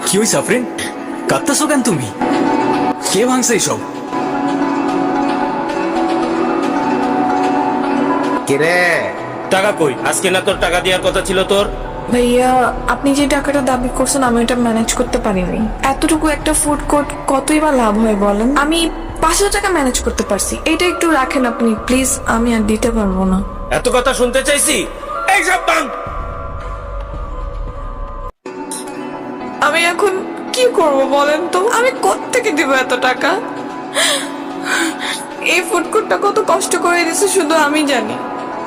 কি হইছে আফরিন? কাঁদতেছো কেন তুমি? কে ভাঙছে এইসব? কিরে টাকা কই? আজকে না তোর টাকা দেওয়ার কথা ছিল তোর? ভাইয়া আপনি যে টাকাটা দাবি করছেন আমি এটা ম্যানেজ করতে পারিনি। এতটুকু একটা ফুড কোর্ট কতই বা লাভ হয় বলেন? আমি 5,000 টাকা ম্যানেজ করতে পারছি, এটা একটু রাখেন আপনি প্লিজ, আমি আর দিতে পারবো না। এত কথা শুনতে চাইছি? এই সব ভাঙ। আমি এখন কি করব বলেন তো? আমি কোত্থেকে দিব এত টাকা? এই ফুড কোর্টটা কত কষ্ট করে দিয়েছে শুধু আমি জানি।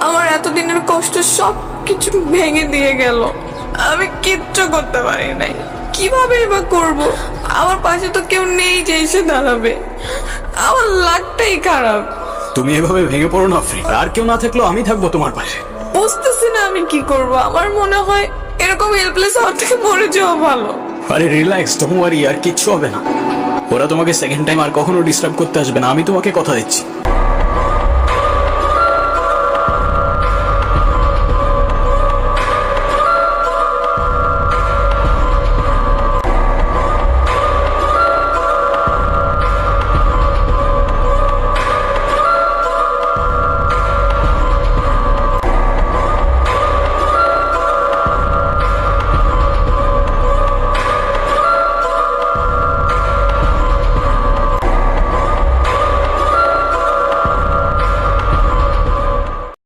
আমার এতদিনের কষ্ট সব কিছু ভেঙে দিয়ে গেল। আমি কিচ্ছু করতে পারি নাই, কিভাবে এবার করব? আমার পাশে তো কেউ নেই যে এসে দাঁড়াবে। আমার লাকটাই খারাপ। তুমি এভাবে ভেঙে পড়ো না আফরিন, আর কেউ না থাকলেও আমি থাকবো তোমার পাশে। বুঝতেছি না আমি কি করব। আমার মনে হয় এরকম হেল্পলেস হওয়ার থেকে মরে যাওয়া ভালো। আরে রিল্যাক্স, ডোন্ট ওয়ারি, আর কিচ্ছু হবে না। ওরা তোমাকে সেকেন্ড টাইম আর কখনো ডিস্টার্ব করতে আসবে না, আমি তোমাকে কথা দিচ্ছি।